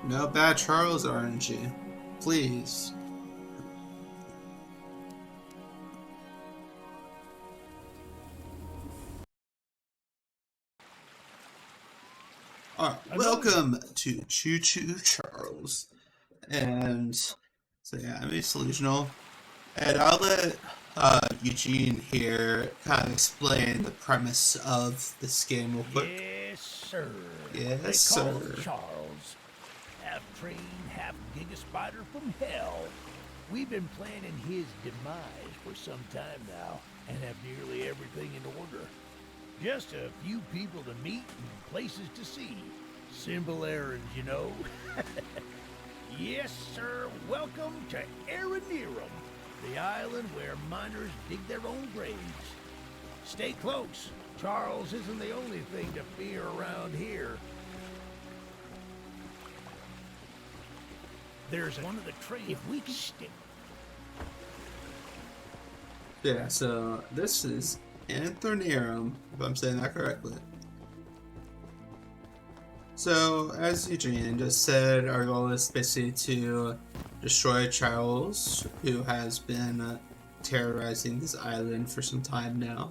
No bad Charles RNG. Please. Alright, welcome to Choo-Choo Charles. And so yeah, I'm a Solutional. And I'll let Eugene here kind of explain the premise of this game real quick. Yes, sir. Yes, they sir. Call him Charles. Half train, half giga spider from hell. We've been planning his demise for some time now, and have nearly everything in order. Just a few people to meet and places to see. Simple errands, you know. Yes, sir. Welcome to Aranerum, the island where miners dig their own graves. Stay close. Charles isn't the only thing to fear around here. There's one of the trains. If we can stick. Yeah, so this is Aranerum, if I'm saying that correctly. So, as Eugene just said, our goal is basically to destroy Charles, who has been terrorizing this island for some time now.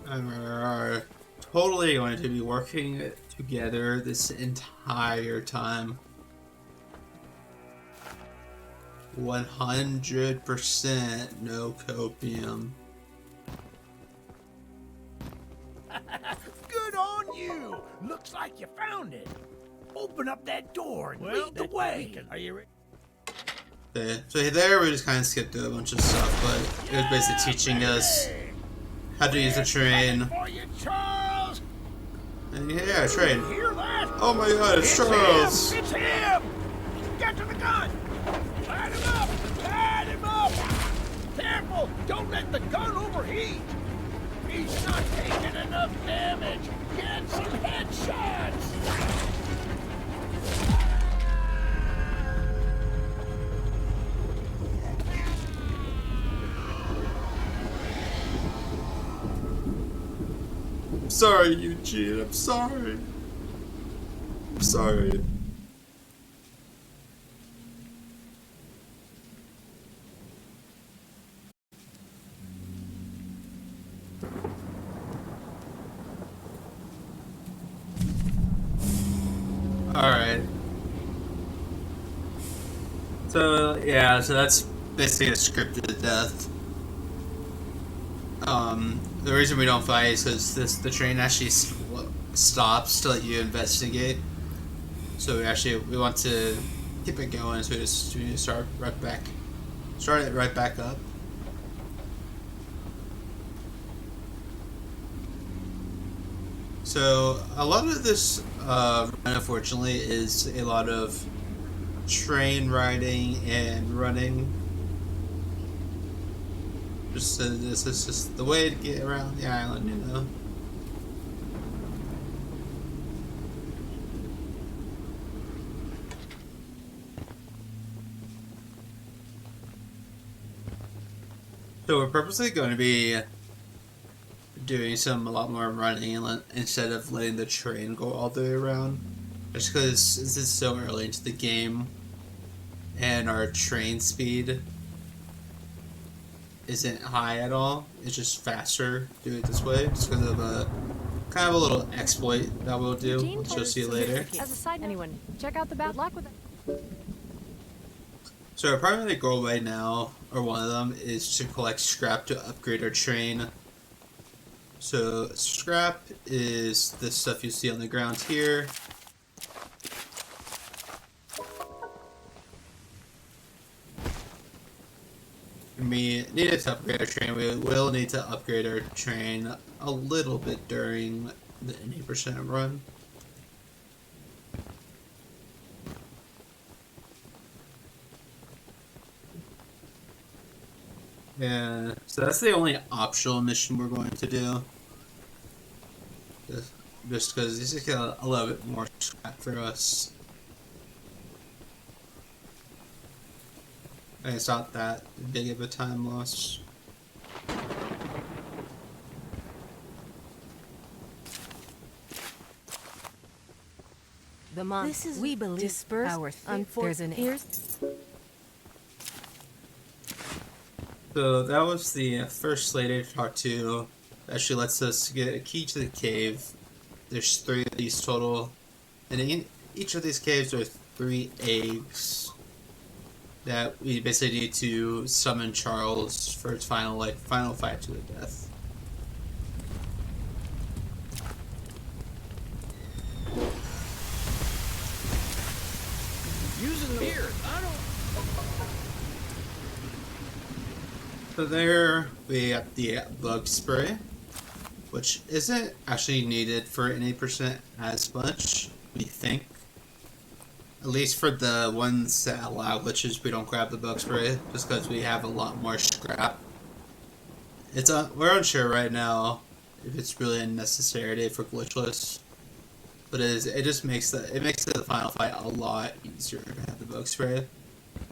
And we are totally going to be working together this entire time. 100% no copium. Good on you! Looks like you found it. Open up that door and lead the way. Are you ready? Okay, so there we just kind of skipped through a bunch of stuff, but it was basically teaching us how to use the train. For you, Charles. And yeah, train. Hear that? Oh my god, it's Charles! It's him! Get to the gun! Light him up! Light him up! Careful! Don't let the gun overheat! He's not taking enough damage! Get some headshots! I'm sorry, Eugene, I'm sorry. I'm sorry. Alright. So, yeah, so that's basically a scripted death. The reason we don't fight is because the train actually stops to let you investigate. So we want to keep it going, so we need to start it right back up. So a lot of this, unfortunately, is a lot of train riding and running. This is just the way to get around the island, you know. So we're purposely going to be doing a lot more running instead of letting the train go all the way around. Just because this is so early into the game, and our train speed isn't high at all. It's just faster to do it this way, just because of a kind of a little exploit that we'll do, which you'll see later. As a side, anyone check out the bad luck with it. So our primary goal right now, or one of them, is to collect scrap to upgrade our train. So scrap is this stuff you see on the ground here. We need to upgrade our train. We will need to upgrade our train a little bit during the 80% run. Yeah, so that's the only optional mission we're going to do. Just because this is a little bit more scrap for us. And it's not that big of a time loss. The monk. This is we believe dispersed. our There's an So that was the first slated part 2. Actually lets us get a key to the cave. There's 3 of these total. And in each of these caves are 3 eggs that we basically need to summon Charles for its final fight to the death. Using the beer. I don't. So there we got the bug spray, which isn't actually needed for any percent as much, we think. At least for the ones that allow glitches, we don't grab the bug spray, just because we have a lot more scrap. We're unsure right now if it's really a necessity for glitchless, but it just makes the final fight a lot easier to have the bug spray. And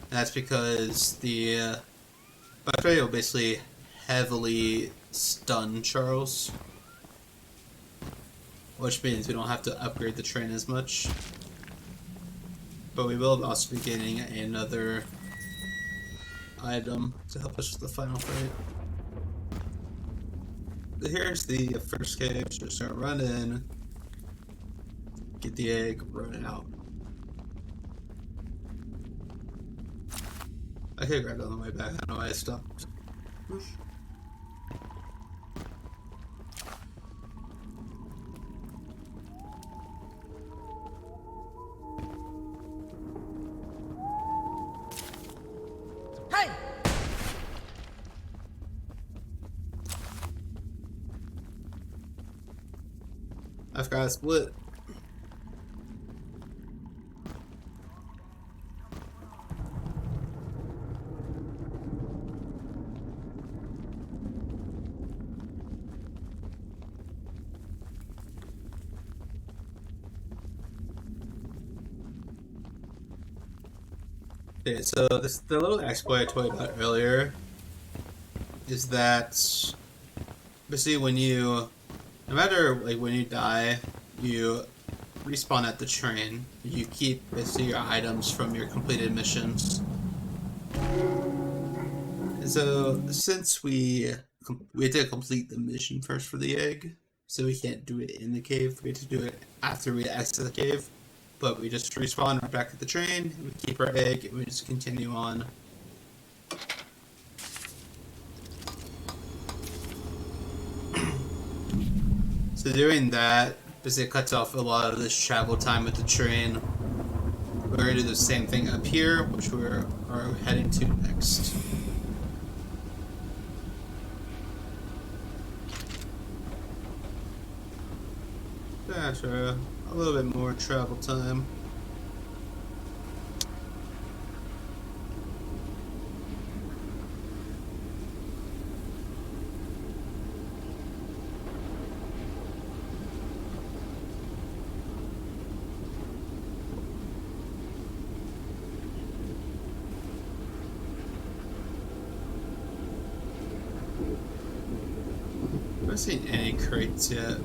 that's because the bug spray will basically heavily stun Charles, which means we don't have to upgrade the train as much. But we will also be getting another item to help us with the final fight. So here's the first cave, so just gonna run in, get the egg, run out. I could have grabbed it on the way back, I don't know why I stopped. I've got a split. Okay, so the little exploit I told you about earlier is that basically no matter when you die, you respawn at the train. You keep basically your items from your completed missions. And so since we had to complete the mission first for the egg, so we can't do it in the cave. We have to do it after we exit the cave. But we just respawn right back at the train, we keep our egg, and we just continue on. So doing that, basically it cuts off a lot of this travel time with the train. We're going to do the same thing up here, which we are heading to next. That's a little bit more travel time. I haven't seen any crates yet.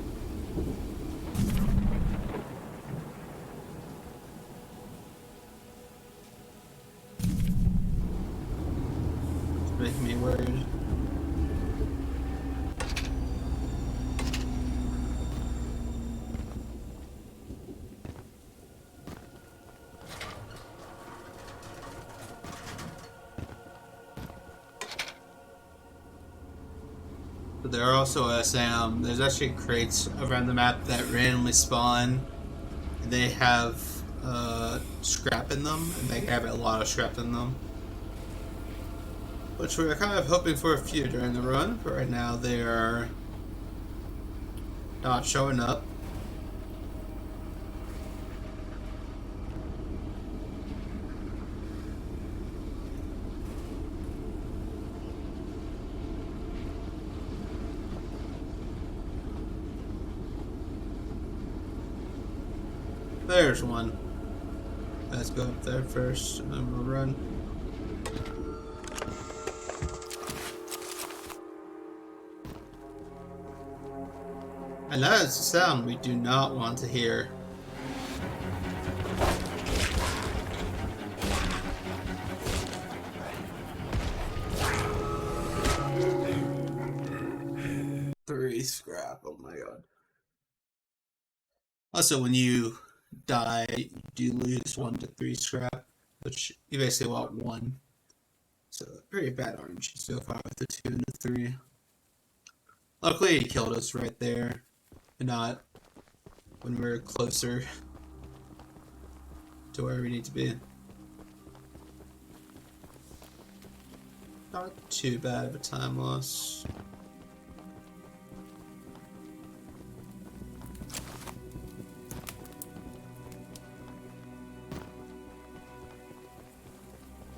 It's making me worried. But there are also there's actually crates around the map that randomly spawn. And they have scrap in them, and they have a lot of scrap in them. Which we were kind of hoping for a few during the run, but right now they are not showing up. There's one. Let's go up there first, and then we'll run. And that is a sound we do not want to hear. scrap. Oh my god. Also, when you die, you do lose 1 to 3 scrap, which you basically want 1. So, very bad RNG so far with the 2 and the 3. Luckily, he killed us right there, and not when we're closer to where we need to be. Not too bad of a time loss.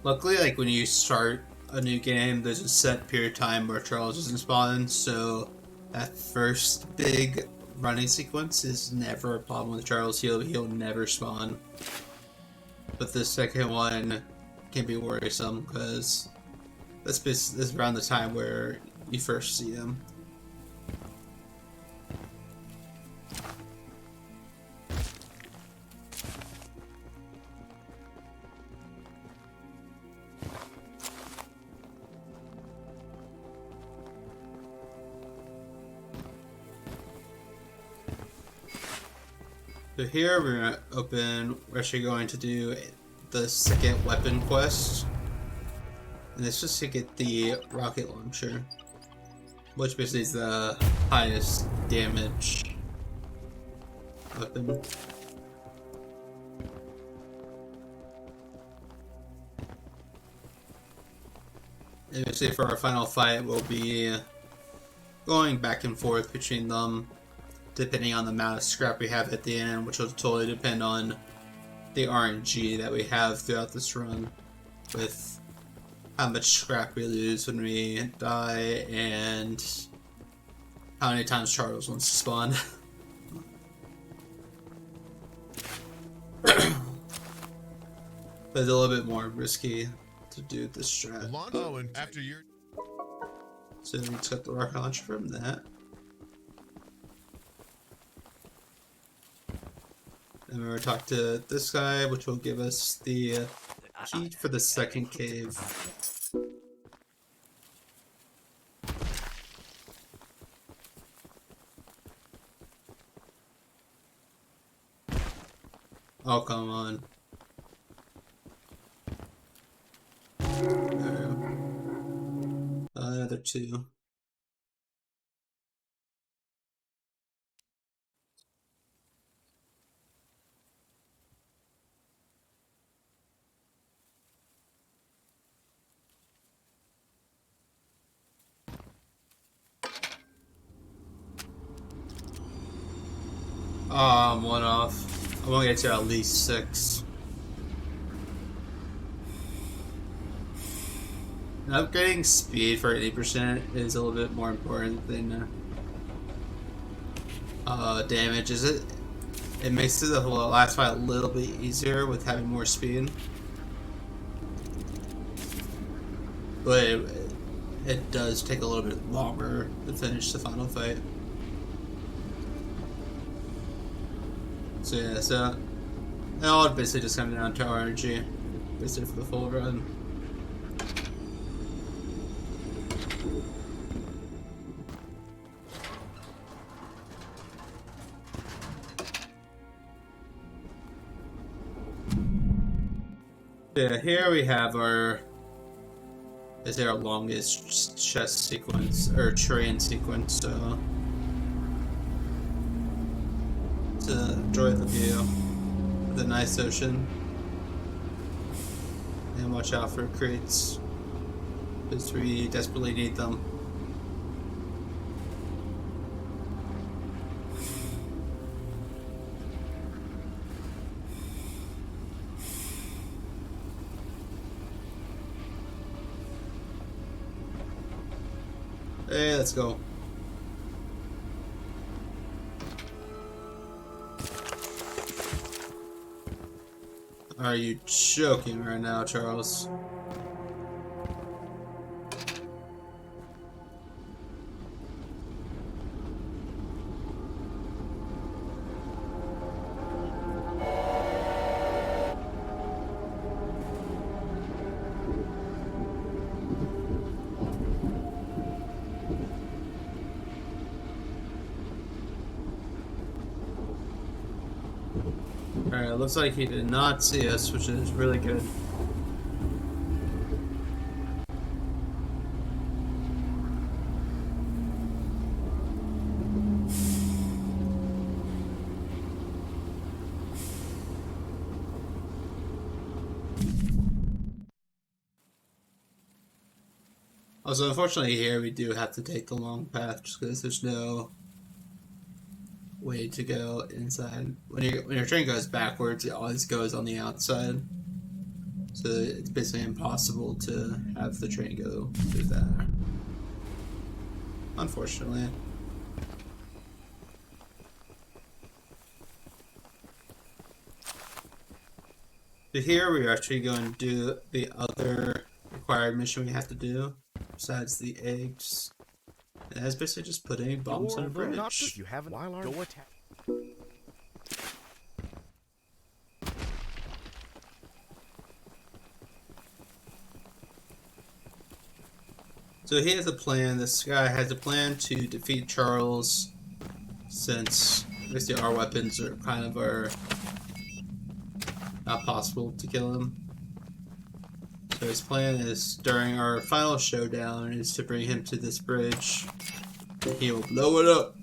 Luckily, like when you start a new game, there's a set period of time where Charles doesn't spawn, so that first big running sequence is never a problem with Charles. He'll never spawn. But the second one can be worrisome because this is around the time where you first see him. So here we're actually going to do the second weapon quest. And it's just to get the rocket launcher, which basically is the highest damage weapon. And basically for our final fight, we'll be going back and forth between them, depending on the amount of scrap we have at the end, which will totally depend on the RNG that we have throughout this run, with how much scrap we lose when we die, and how many times Charles wants to spawn. But it's a little bit more risky to do this strat. Oh, and after your... So we just got the rocket launcher from that. And we're going to talk to this guy, which will give us the key for the second cave. Oh, come on. There. Another 2. I'm 1 off. I want to get to at least 6. And upgrading speed for 80% is a little bit more important than damage. It makes the last fight a little bit easier with having more speed, but it does take a little bit longer to finish the final fight. So yeah, so it all basically just comes down to RNG, basically for the full run. Yeah, here we have our longest chest sequence or train sequence, so to enjoy the view of the nice ocean and watch out for crates because we desperately need them. Hey, let's go. Are you joking right now, Charles? Alright, looks like he did not see us, which is really good. Also, unfortunately here we do have to take the long path just because there's no way to go inside. When your train goes backwards, it always goes on the outside. So it's basically impossible to have the train go through there. Unfortunately. So here we're actually going to do the other required mission we have to do, besides the eggs. And that's basically just putting bombs on a bridge. If you haven't, go attack. So he has a plan. This guy has a plan to defeat Charles, since basically our weapons are kind of not possible to kill him. So his plan is, during our final showdown, is to bring him to this bridge. And he will blow it up.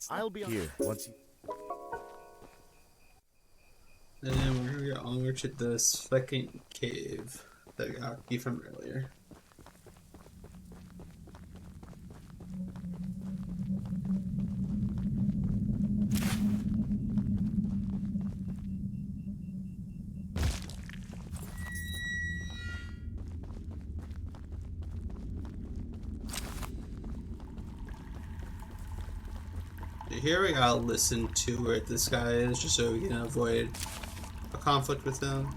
I'll be here once you. And then we're gonna get onward to the second cave that we got key from earlier. Here we gotta listen to where this guy is, just so we can avoid a conflict with him.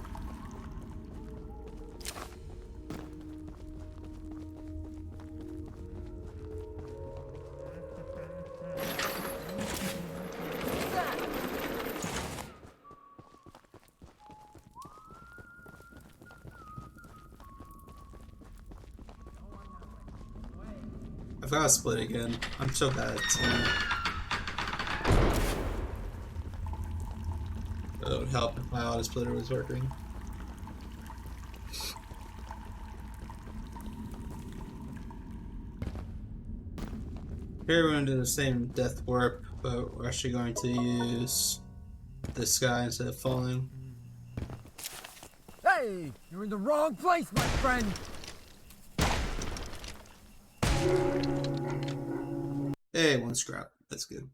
I've gotta split again. I'm so bad at split. It would help if my auto splitter was working. Here we're going to do the same death warp, but we're actually going to use this guy instead of falling. Hey, you're in the wrong place, my friend. Hey, one scrap. That's good.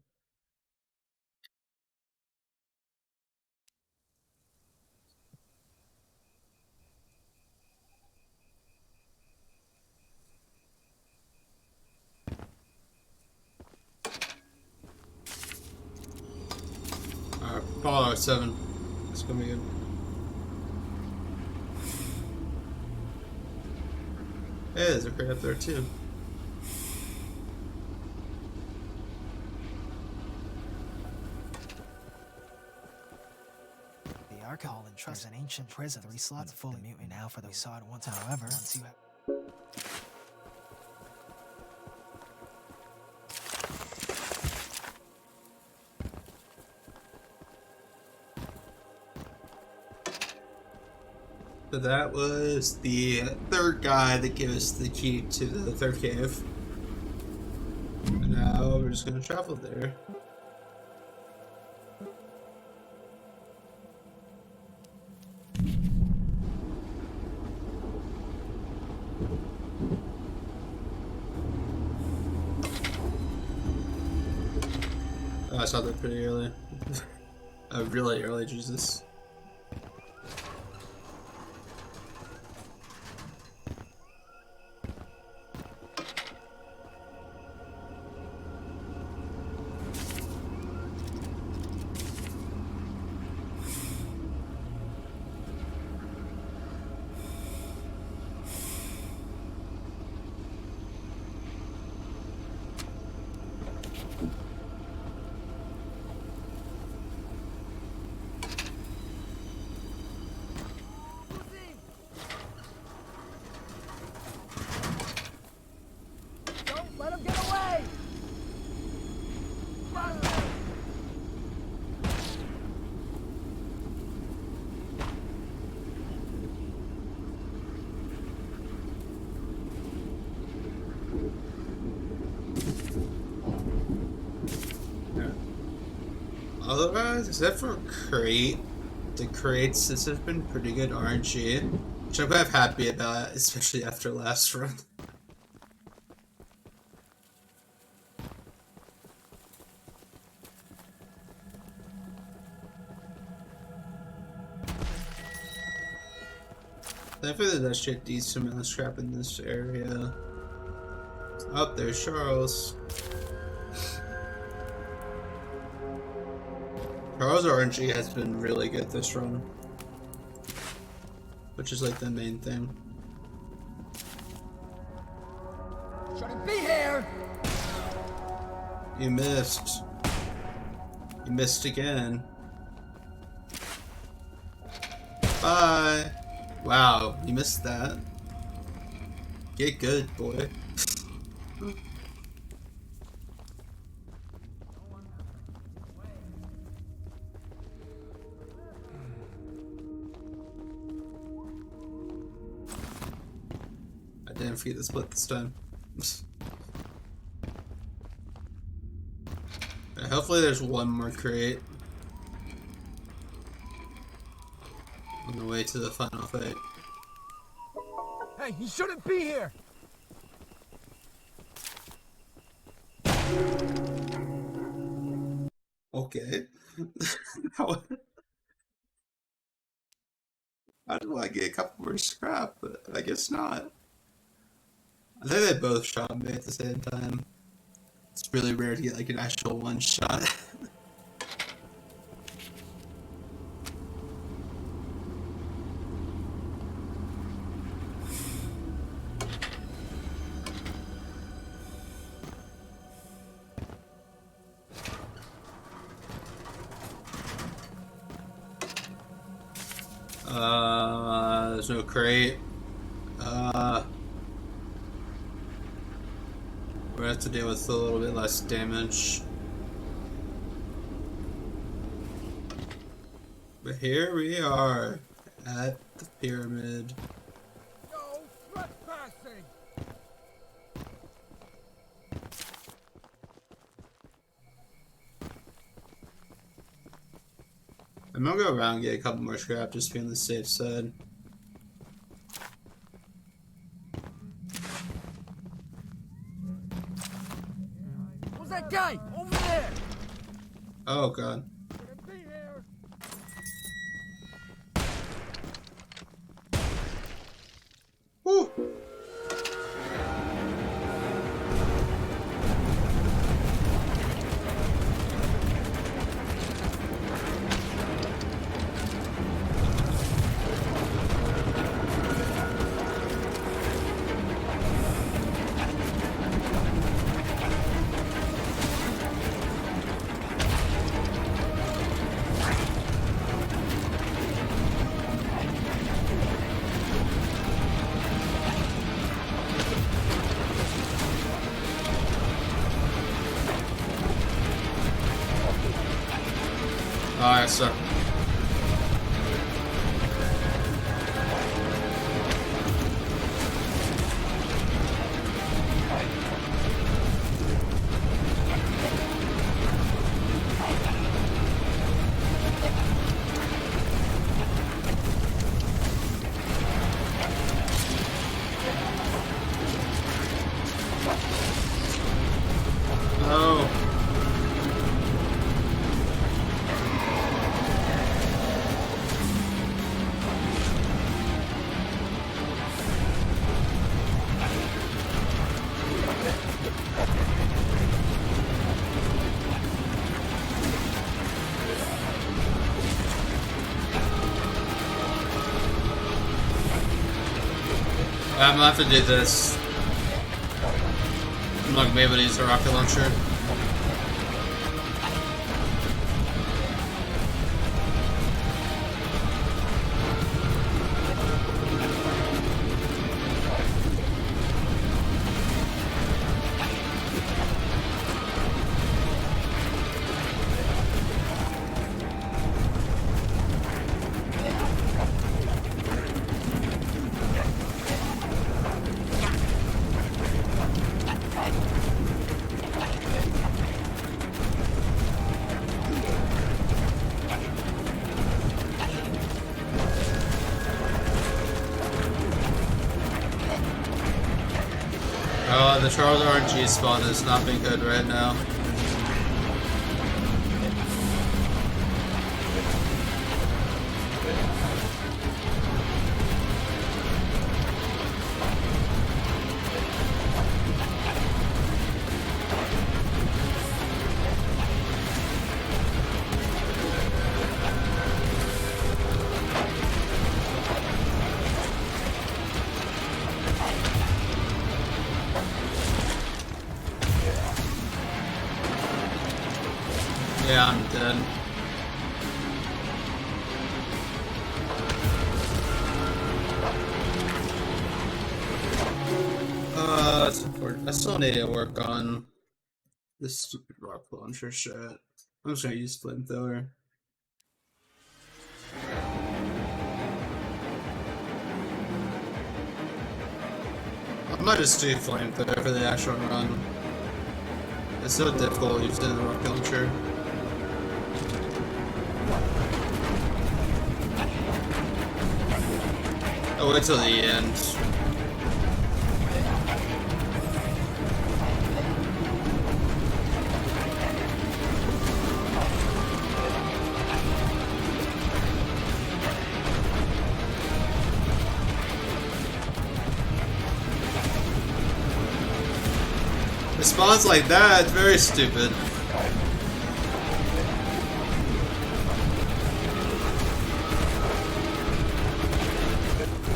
Apollo 7. It's gonna be good. Hey, there's a crate up there too. The Archon entrusts an ancient prison. 3 slots fully mutant now for the we saw it once. However, once you have So that was the third guy that gave us the key to the third cave. And now we're just gonna travel there. Oh, I saw that pretty early. Really early, Jesus. Otherwise, except for crate, the crates, this has been pretty good RNG, which I'm kind of happy about, especially after last run. Thankfully, there's actually a decent amount of scrap in this area. Oh, there's Charles. Charles' RNG has been really good this run, which is like the main thing. Shouldn't be here! You missed. You missed again. Bye. Wow, you missed that. Get good, boy. I didn't forget the split this time. Hopefully there's one more crate on the way to the final fight. Hey, he shouldn't be here! Okay. How do I get a couple more scrap? But I guess not. I think they both shot me at the same time. It's really rare to get like an actual one shot. There's no crate. We have to deal with a little bit less damage. But here we are at the pyramid. No trespassing! I'm gonna go around and get a couple more scrap just to be on the safe side. Who's that guy? Over there! Oh god. Shouldn't be here! Woo! Alright, so. Oh. I'm gonna have to do this. I'm not gonna be able to use the rocket launcher. the Charles RNG spawn has not been good right now. Yeah, I'm dead. That's important. I still need to work on this stupid rock launcher shit. I'm just gonna use flamethrower. I might just do flamethrower for the actual run. It's so difficult using the rocket launcher. I'll wait till the end. Spawns like that, it's very stupid.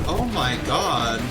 Oh my god.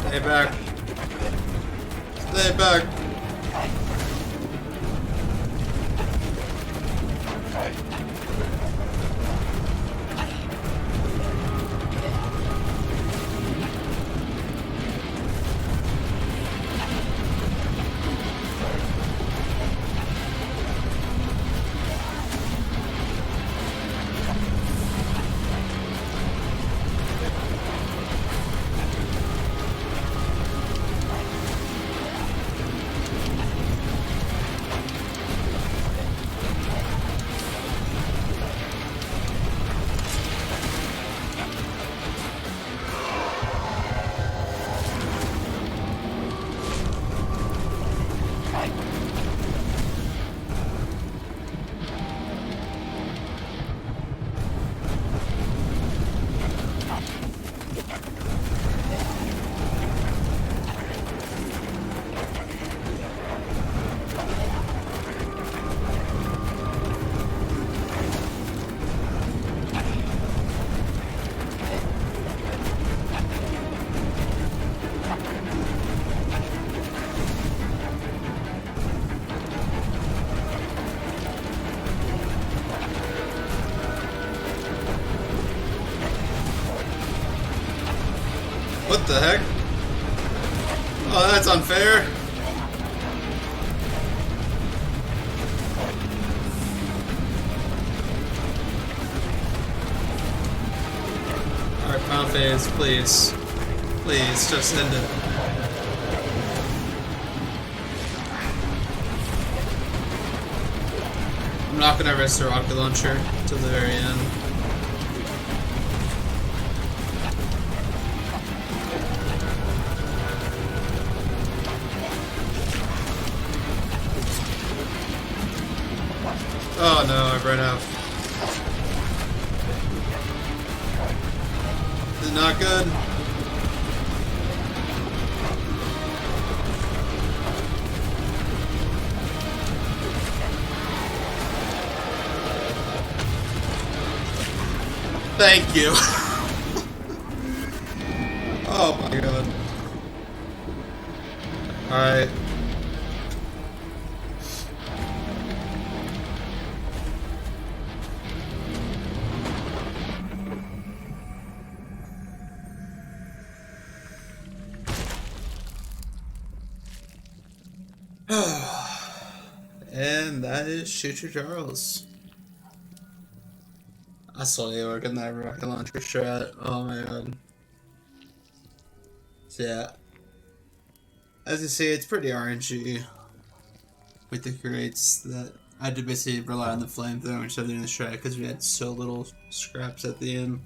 Stay back. Stay back. What the heck? Oh, that's unfair. Alright, final phase, please. Please, just end it. I'm not gonna risk the rocket launcher till the very end. Oh no, I ran out. This is not good. Thank you. Oh my god. Alright. And that is Choo-Choo Charles. I saw you working that rocket launcher strat. Oh my god. So yeah. As you see, it's pretty RNG with the crates that I had to basically rely on the flamethrower instead of doing the strat because we had so little scraps at the end.